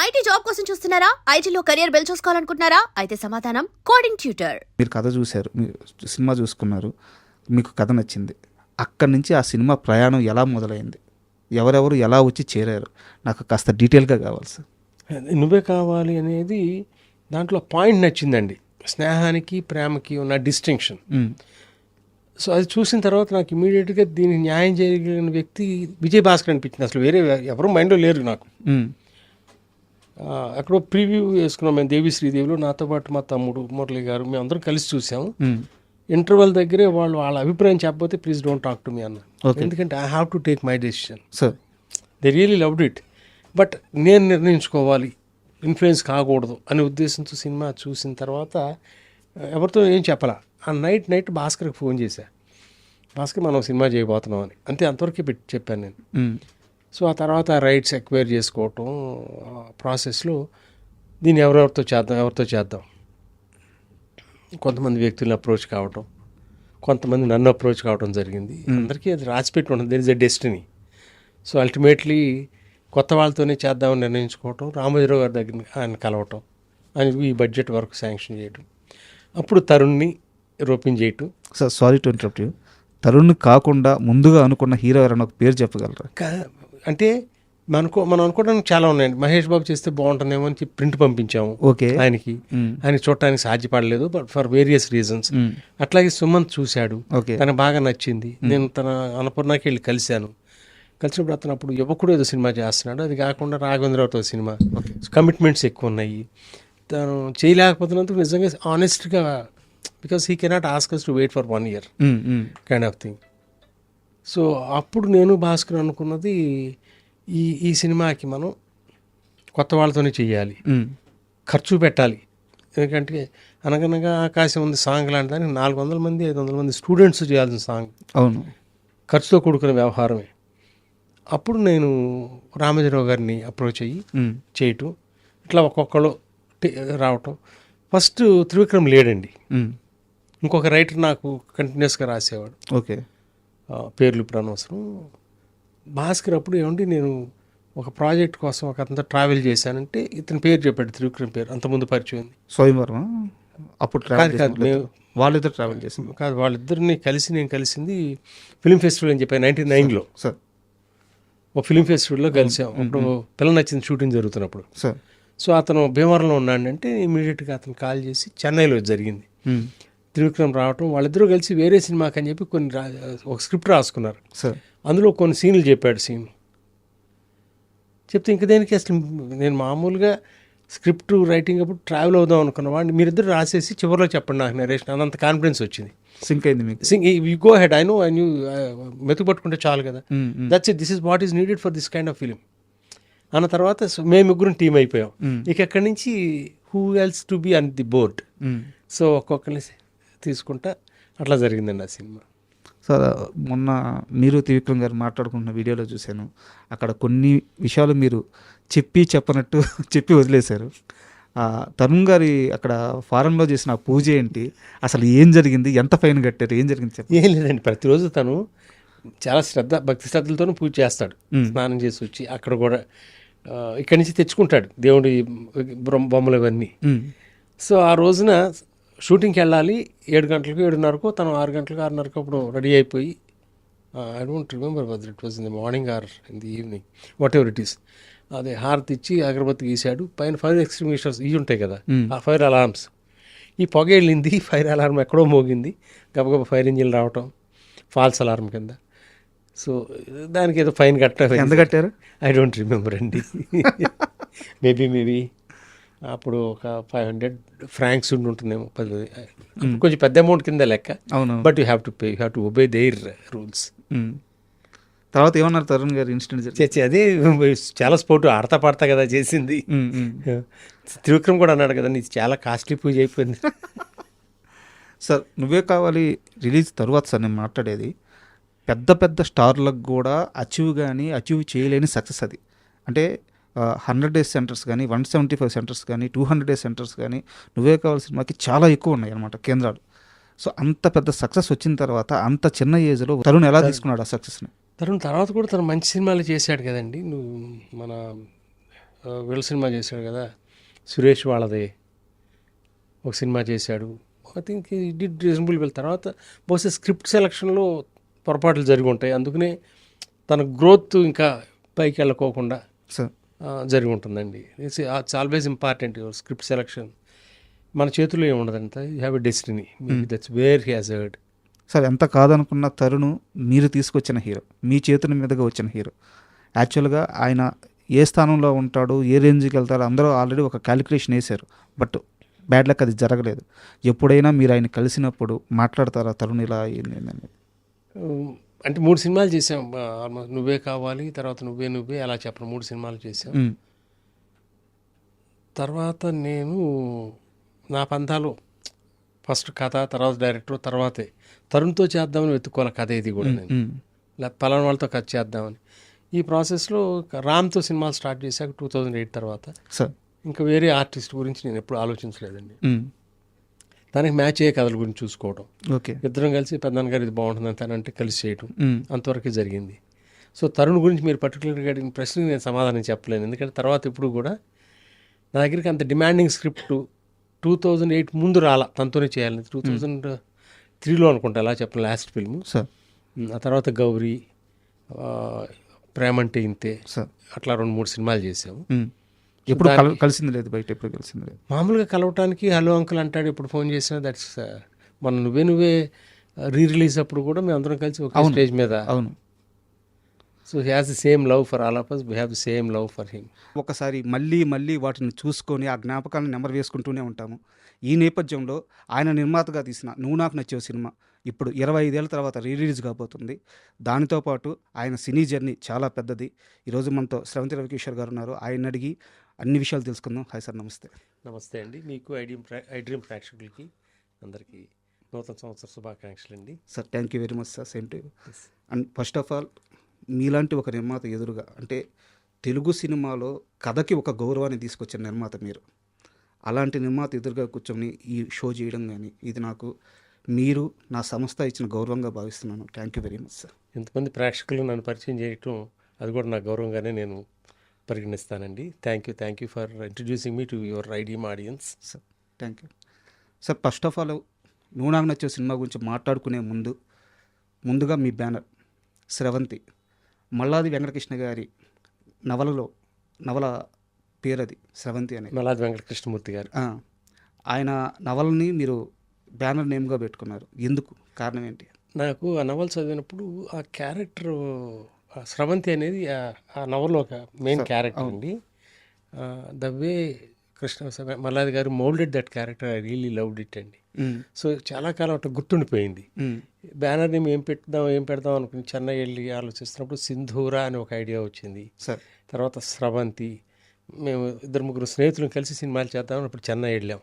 IT job కోసం చూస్తున్నారా? ఐటీలో కెరియర్ బిల్డ్ చూసుకోవాలనుకుంటున్నారా? అయితే సమాధానం కోడింగ్ ట్యూటర్. మీరు కథ చూశారు, మీరు సినిమా చూసుకున్నారు, మీకు కథ నచ్చింది. అక్కడి నుంచి ఆ సినిమా ప్రయాణం ఎలా మొదలైంది, ఎవరెవరు ఎలా వచ్చి చేరారు, నాకు కాస్త డీటెయిల్గా కావాలి సార్. నువ్వే కావాలి అనేది దాంట్లో పాయింట్ నచ్చిందండి, స్నేహానికి ప్రేమకి ఉన్న డిస్టింక్షన్. సో అది చూసిన తర్వాత నాకు ఇమీడియట్గా దీనికి న్యాయం చేయగలిగిన వ్యక్తి విజయ్ భాస్కర్ అనిపించింది. అసలు వేరే ఎవరు మైండ్లో లేరు నాకు. అక్కడ ప్రివ్యూ వేసుకున్నాం మేము దేవి శ్రీదేవిలో, నాతో పాటు మా తమ్ముడు మురళి గారు, మేము అందరం కలిసి చూసాము. ఇంటర్వెల్ దగ్గరే వాళ్ళ అభిప్రాయం చెప్పకపోతే please don't talk to me అన్న, ఎందుకంటే I have to take my decision. Sir they really loved it, but నేను నిర్ణయించుకోవాలి, ఇన్ఫ్లుయెన్స్ కాకూడదు అనే ఉద్దేశంతో సినిమా చూసిన తర్వాత ఎవరితో ఏం చెప్పాలా. ఆ నైట్ భాస్కర్కి ఫోన్ చేశా, భాస్కర్ మనం సినిమా చేయబోతున్నాం అని. అంతే, అంతవరకే చెప్పాను నేను. సో ఆ తర్వాత రైట్స్ ఎక్వైర్ చేసుకోవటం ప్రాసెస్లో దీన్ని ఎవరితో చేద్దాం కొంతమంది వ్యక్తులను అప్రోచ్ కావటం, కొంతమంది నన్ను అప్రోచ్ కావటం జరిగింది. అందరికీ అది రాసిపెట్టి ఉంటుంది, there is a destiny. So ultimately కొత్త వాళ్ళతోనే చేద్దామని నిర్ణయించుకోవటం, రామోజీరావు గారి దగ్గర ఆయన కలవటం, ఆయన ఈ బడ్జెట్ వరకు శాంక్షన్ చేయటం, అప్పుడు తరుణ్ని రూపింగ్ చేయటం. Sir sorry to interrupt you, Tarun కాకుండా ముందుగా అనుకున్న హీరో ఎవరైనా ఒక పేరు చెప్పగలరా? అంటే మనం అనుకోవడానికి చాలా ఉన్నాయండి. మహేష్ బాబు చేస్తే బాగుంటుందేమో అని ప్రింట్ పంపించాము ఓకే ఆయనకి. ఆయన చూడటానికి సాధ్యపడలేదు, బట్ ఫర్ వేరియస్ రీజన్స్. అట్లాగే సుమంత్ చూశాడు, తనకు బాగా నచ్చింది. నేను తన అన్నపూర్ణకి వెళ్ళి కలిసినప్పుడు అతను యువకుడు ఏదో సినిమా చేస్తున్నాడు, అది కాకుండా రాఘవేంద్రరావుతో సినిమా, కమిట్మెంట్స్ ఎక్కువ ఉన్నాయి, తను చేయలేకపోతున్నందుకు నిజంగా ఆనెస్ట్గా, because he cannot ask us to wait for 1 year kind of thing. So అప్పుడు నేను భాస్కర్ అనుకున్నది ఈ సినిమాకి మనం కొత్త వాళ్ళతోనే చెయ్యాలి, ఖర్చు పెట్టాలి. ఎందుకంటే అనగనగా ఆకాశం ఉంది సాంగ్ లాంటి దానికి 400 మంది 500 మంది స్టూడెంట్స్ చేయాల్సిన సాంగ్, అవును, ఖర్చుతో కూడుకున్న వ్యవహారమే. అప్పుడు నేను రామోజీరావు గారిని అప్రోచ్ అయ్యి చేయటం, ఇట్లా ఒక్కొక్కరు రావటం. ఫస్ట్ త్రివిక్రమ్ లేడండి, ఇంకొక రైటర్ నాకు కంటిన్యూస్గా రాసేవాడు. ఓకే, పేర్లు ఇప్పుడు అనవసరం. భాస్కర్ అప్పుడు ఏమంటే నేను ఒక ప్రాజెక్ట్ కోసం ఒక అతనితో ట్రావెల్ చేశానంటే ఇతని పేరు చెప్పాడు, త్రివిక్రమ్ పేరు. అంతకుముందు పరిచయం ఉంది. స్వయంవరం అప్పుడు వాళ్ళిద్దరు ట్రావెల్ చేసింది కాదు, వాళ్ళిద్దరిని నేను కలిసింది ఫిలిం ఫెస్టివల్ అని చెప్పాను 99లో. సార్ ఒక ఫిలిం ఫెస్టివల్లో కలిసాం. అప్పుడు పిల్ల నచ్చింది షూటింగ్ జరుగుతున్నప్పుడు. సార్ సో అతను భీమవరంలో ఉన్నాడంటే ఇమీడియట్గా అతను కాల్ చేసి చెన్నైలో జరిగింది త్రివిక్రమ్ రావటం. వాళ్ళిద్దరూ కలిసి వేరే సినిమాకి అని చెప్పి ఒక స్క్రిప్ట్ రాసుకున్నారు. సార్ అందులో కొన్ని సీన్లు చెప్పాడు. చెప్తే ఇంక దేనికి, అసలు నేను మామూలుగా స్క్రిప్ట్ రైటింగ్ అప్పుడు ట్రావెల్ అవుదాం అనుకున్న వాడిని మీరిద్దరు రాసేసి చివరిలో చెప్పండి నాకు నరేషన్ అన్నంత కాన్ఫిడెన్స్ వచ్చింది. సింక్ అయింది మీకు? You go head, I know మెతుకు పట్టుకుంటే చాలు కదా, that's it, this is what is needed for this kind of film అన్న తర్వాత మేము ముగ్గురం టీం అయిపోయాం. ఇక అక్కడి నుంచి who else to be on the board. So ఒక్కొక్కరిని తీసుకుంటా అట్లా జరిగిందండి ఆ సినిమా. సార్ మొన్న మీరు త్రివిక్రమ్ గారు మాట్లాడుకుంటున్న వీడియోలో చూశాను, అక్కడ కొన్ని విషయాలు మీరు చెప్పనట్టు చెప్పి వదిలేశారు. తరుణ్ గారి అక్కడ ఫారెన్లో చేసిన పూజ ఏంటి, అసలు ఏం జరిగింది, ఎంత ఫైన్ కట్టారు, ఏం జరిగింది చెప్పి? ఏం లేదండి, ప్రతిరోజు తను చాలా భక్తి శ్రద్ధలతోనూ పూజ చేస్తాడు. స్నానం చేసి వచ్చి అక్కడ కూడా ఇక్కడి నుంచి తెచ్చుకుంటాడు దేవుడి బొమ్మలు ఇవన్నీ. సో ఆ రోజున షూటింగ్కి వెళ్ళాలి 7 గంటలకు 7:30కో, తను 6 గంటలకు 6:30కో అప్పుడు రెడీ అయిపోయి, I don't remember whether it was in the morning or in the evening, what ever it is, అదే హారతి ఇచ్చి అగరబత్తి గీశాడు. పైన ఫైర్ ఎక్స్టింగ్విషర్స్ ఇవి ఉంటాయి కదా, ఆ ఫైర్ అలార్మ్స్, ఈ పొగ వెళ్ళింది, ఫైర్ అలారం ఎక్కడో మోగింది, గబగబా ఫైర్ ఇంజిన్ రావటం, ఫాల్స్ అలారం కింద. సో దానికి ఏదో ఫైన్ కట్టారు. ఎంత కట్టారు? ఐ డోంట్ రిమెంబర్ అండి. మేబీ అప్పుడు ఒక 500 francs ఉంటుందేమో, 10, కొంచెం పెద్ద అమౌంట్ కింద లెక్క. అవును, but you have to pay, you have to obey their rules. తర్వాత ఏమన్నారు తరుణ్ గారు ఇన్సిడెంట్? అదే చాలా స్పోర్ట్ ఆడతా పాడతా కదా చేసింది. త్రివిక్రమ్ కూడా అన్నాడు కదా, నీకు చాలా కాస్ట్లీ పూజ అయిపోయింది. సార్ నువ్వే కావాలి రిలీజ్ తర్వాత సార్ నేను మాట్లాడేది, పెద్ద స్టార్లకు కూడా అచీవ్ చేయలేని సక్సెస్ అది. అంటే 100 days సెంటర్స్ కానీ, 175 సెంటర్స్ కానీ, 200 days సెంటర్స్ కానీ నువ్వే కావాలి సినిమాకి చాలా ఎక్కువ ఉన్నాయి అన్నమాట కేంద్రాలు. సో అంత పెద్ద సక్సెస్ వచ్చిన తర్వాత అంత చిన్న ఏజ్లో తరుణ్ ఎలా తీసుకున్నాడు ఆ సక్సెస్ని? తరుణ్ తర్వాత కూడా తను మంచి సినిమాలు చేశాడు కదండి. నువ్వు మన వీళ్ళ సినిమా చేశాడు కదా, సురేష్ వాళ్ళదే ఒక సినిమా చేశాడు. ఐ థింక్ ఈ డిడ్ రీజనబుల్ వెల్. తర్వాత బహుశా స్క్రిప్ట్ సెలక్షన్లో పొరపాట్లు జరిగి ఉంటాయి, అందుకనే తన గ్రోత్ ఇంకా పైకి వెళ్ళకోకుండా సార్ జరిగి ఉంటుందండి. It's always important your script selection. మన చేతుల్లో ఏమి ఉండదంట, you have a destiny, that's where he has heard. Sir ఎంత కాదనుకున్న తరుణ్ మీరు తీసుకొచ్చిన హీరో, మీ చేతుల మీదుగా వచ్చిన హీరో. యాక్చువల్గా ఆయన ఏ స్థానంలో ఉంటాడు, ఏ రేంజ్కి వెళ్తారో అందరూ ఆల్రెడీ ఒక క్యాలిక్యులేషన్ వేశారు. బట్ బ్యాడ్ లక్ అది జరగలేదు. ఎప్పుడైనా మీరు ఆయన కలిసినప్పుడు మాట్లాడతారా తరుణ్ ఇలా అయింది అని? అంటే 3 సినిమాలు చేసాం ఆల్మోస్ట్. నువ్వే కావాలి, తర్వాత నువ్వే నువ్వే, అలా చెప్పను 3 సినిమాలు చేసాం. తర్వాత నేను నా పంతాలు ఫస్ట్ కథ, తర్వాత డైరెక్టర్, తర్వాతే తరుణ్తో చేద్దామని వెతుక్కోవాలి కథ ఇది కూడా. నేను లేదా పలానా వాళ్ళతో కథ చేద్దామని ఈ ప్రాసెస్లో రామ్తో సినిమాలు స్టార్ట్ చేశాక 2008 తర్వాత సార్ ఇంకా వేరే ఆర్టిస్ట్ గురించి నేను ఎప్పుడు ఆలోచించలేదండి. దానికి మ్యాచ్ అయ్యే కథల గురించి చూసుకోవడం, ఓకే ఇద్దరం కలిసి పెద్దన్న గారు ఇది బాగుంటుందని తనంటే కలిసి చేయడం, అంతవరకే జరిగింది. సో తరుణ్ గురించి మీరు పర్టికులర్గా అడిగిన ప్రశ్నకి నేను సమాధానం చెప్పలేను, ఎందుకంటే తర్వాత ఇప్పుడు కూడా నా దగ్గరికి అంత డిమాండింగ్ స్క్రిప్ట్ 2008 ముందు రాలా, తనతోనే చేయాలని. 2003లో అనుకుంటా అలా చెప్పిన లాస్ట్ ఫిల్మ్. సార్ ఆ తర్వాత గౌరీ, ప్రేమంటే ఇంతే, సార్ అట్లా 2-3 సినిమాలు చేసాము. ఎప్పుడు కలిసింది లేదు, బయట ఎప్పుడు కలిసింది లేదు. మామూలుగా కలవటానికి హలో అంకుల్ అంటాడు ఎప్పుడు ఫోన్ చేసినా. దట్స్ మన నువ్వే రీ రిలీజ్ అప్పుడు కూడా మేము అందరం కలిసి ఒక స్టేజ్ మీద. అవును. So he has the same love for all of us, we have the same love for him. ఒకసారి మళ్ళీ వాటిని చూసుకొని ఆ జ్ఞాపకాలను నెంబర్ వేసుకుంటూనే ఉంటాము. ఈ నేపథ్యంలో ఆయన నిర్మాతగా తీసిన నువ్వు నాకు నచ్చే సినిమా ఇప్పుడు 25 ఏళ్ళ తర్వాత రిలీజ్ కాబోతుంది. దానితో పాటు ఆయన సినీ జర్నీ చాలా పెద్దది. ఈరోజు మనతో స్రవంతి రవికిషోర్ గారు ఉన్నారు. ఆయన అడిగి అన్ని విషయాలు తెలుసుకుందాం. హాయ్ సార్, నమస్తే. నమస్తే అండి. మీకు ఐ డ్రీమ్ ప్రేక్షకులకి అందరికీ నూతన సంవత్సర శుభాకాంక్షలు అండి. Sir thank you very much sir, same to you. And first of all మీలాంటి ఒక నిర్మాత ఎదురుగా, అంటే తెలుగు సినిమాలో కథకి ఒక గౌరవాన్ని తీసుకొచ్చిన నిర్మాత మీరు. అలాంటి నిర్మాత ఎదురుగా కూర్చొని ఈ షో చేయడం కానీ ఇది నాకు మీరు నా సంస్థ ఇచ్చిన గౌరవంగా భావిస్తున్నాను. Thank you very much sir. ఎంతమంది ప్రేక్షకులు నన్ను పరిచయం చేయటం అది కూడా నా గౌరవంగానే నేను పరిగణిస్తానండి. Thank you for introducing me to your idiom audience. Sir thank you sir. First of all నువ్వు నాకు నచ్చే సినిమా గురించి మాట్లాడుకునే ముందుగా మీ బ్యానర్ స్రవంతి, మల్లాది వెంకటకృష్ణ గారి నవల పేరు అది స్రవంతి అనేది. మల్లాది వెంకటకృష్ణమూర్తి గారు ఆయన నవలని మీరు బ్యానర్ నేమ్గా పెట్టుకున్నారు. ఎందుకు, కారణం ఏంటి? నాకు ఆ నవల చదివినప్పుడు ఆ క్యారెక్టర్ స్రవంతి అనేది ఆ నవల్లో ఒక మెయిన్ క్యారెక్టర్ అండి. ద వే మల్లాది గారు moulded that character, I really loved it అండి. సో చాలా కాలం అట్లా గుర్తుండిపోయింది. బ్యానర్ నేమ్ ఏం పెడదాం అనుకుని చెన్నై వెళ్ళి ఆలోచిస్తున్నప్పుడు సింధూరా అని ఒక ఐడియా వచ్చింది. తర్వాత స్రవంతి. మేము 2-3 స్నేహితులను కలిసి సినిమాలు చేద్దామని అప్పుడు చెన్నై వెళ్ళాం.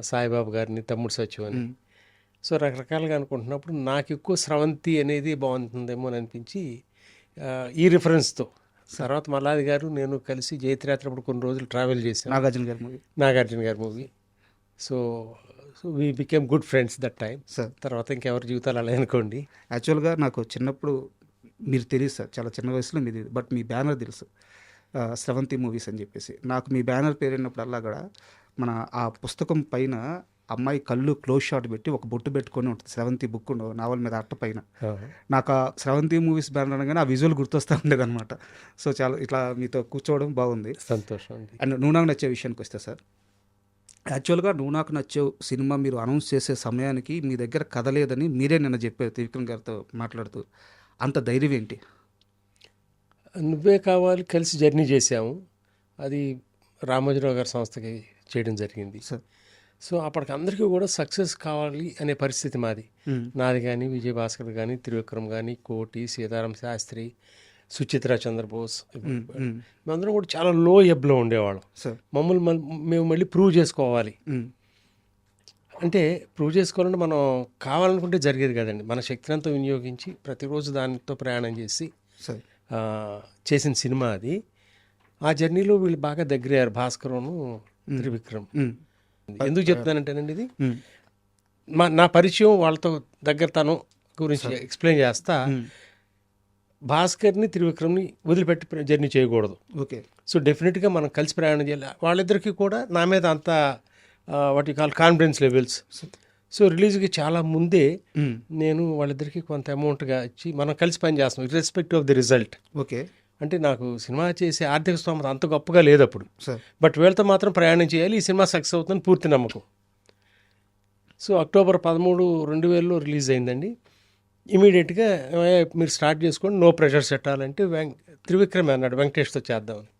సాయిబాబు గారిని, తమ్ముడు సత్యం అని. సో రకరకాలుగా అనుకుంటున్నప్పుడు నాకు ఎక్కువ స్రవంతి అనేది బాగుంటుందేమో అని అనిపించి ఈ రిఫరెన్స్తో తర్వాత మల్లాది గారు నేను కలిసి జయత్రయాత్ర అప్పుడు కొన్ని రోజులు ట్రావెల్ చేశాను. నాగార్జున గారి movie. So we became good friends that time. Sir తర్వాత ఇంకెవరి జీవితాలు అలా అనుకోండి. యాక్చువల్గా నాకు చిన్నప్పుడు మీరు తెలియదు సార్, చాలా చిన్న వయసులో మీది, బట్ మీ బ్యానర్ తెలుసు స్రవంతి మూవీస్ అని చెప్పేసి. నాకు మీ బ్యానర్ పేరున్నప్పుడల్లా కూడా మన ఆ పుస్తకం పైన అమ్మాయి కళ్ళు క్లోజ్ షాట్ పెట్టి ఒక బొట్టు పెట్టుకొని ఉంటుంది, స్రవంతి బుక్ నావల్ మీద అట్ట పైన. నాకు ఆ స్రవంతి మూవీస్ బ్యానర్ అనగానే ఆ విజువల్ గుర్తొస్తూ ఉండేది అనమాట. సో చాలా ఇట్లా మీతో కూర్చోవడం బాగుంది, సంతోషం. అండ్ నువ్వు నాకు నచ్చే విషయానికి వస్తే సార్, యాక్చువల్గా నువ్వు నాకు నచ్చే సినిమా మీరు అనౌన్స్ చేసే సమయానికి మీ దగ్గర కథ లేదని మీరే నిన్న చెప్పారు త్రివిక్రమ్ గారితో మాట్లాడుతూ. అంత ధైర్యం ఏంటి? నువ్వే కావాలి కలిసి జర్నీ చేసాము, అది రామోజీరావు గారి సంస్థకి చేయడం జరిగింది సార్. సో అప్పటికి అందరికీ కూడా సక్సెస్ కావాలి అనే పరిస్థితి మాది. నాది కానీ, విజయభాస్కర్ కానీ, త్రివిక్రమ్ కానీ, కోటి, సీతారాం శాస్త్రి, సుచిత్ర చంద్రబోస్, మేమందరం కూడా చాలా లో ఎబ్లో ఉండేవాళ్ళం. మేము మళ్ళీ ప్రూవ్ చేసుకోవాలి. అంటే ప్రూవ్ చేసుకోవాలంటే మనం కావాలనుకుంటే జరిగేది కదండి. మన శక్తినంతా వినియోగించి ప్రతిరోజు దానితో ప్రయాణం చేసి చేసిన సినిమా అది. ఆ జర్నీలో వీళ్ళు బాగా దగ్గరయ్యారు, భాస్కరును, త్రివిక్రమ్. ఎందుకు చెప్తానంటేనండి, ఇది నా పరిచయం వాళ్ళతో దగ్గరతనం గురించి ఎక్స్ప్లెయిన్ చేస్తా. భాస్కర్ని త్రివిక్రమ్ని వదిలిపెట్టి జర్నీ చేయకూడదు. ఓకే. సో డెఫినెట్గా మనం కలిసి ప్రయాణం చేయాలి. వాళ్ళిద్దరికీ కూడా నా మీద అంత వాటి కాల్ కాన్ఫిడెన్స్ లెవెల్స్. సో రిలీజ్కి చాలా ముందే నేను వాళ్ళిద్దరికీ కొంత అమౌంట్గా ఇచ్చి మనం కలిసి పని చేస్తాం irrespective of the result. Okay. అంటే నాకు సినిమా చేసే ఆర్థిక స్తోమత అంత గొప్పగా లేదు అప్పుడు, సార్ బట్ వీళ్ళతో మాత్రం ప్రయాణం చేయాలి, ఈ సినిమా సక్సెస్ అవుతుందని పూర్తి నమ్మకం. సో అక్టోబర్ 13, 2000 రిలీజ్ అయిందండి. ఇమీడియట్గా మీరు స్టార్ట్ చేసుకోండి, నో ప్రెషర్ పెట్టాలంటే త్రివిక్రమ్ అన్నాడు వెంకటేష్తో చేద్దామని.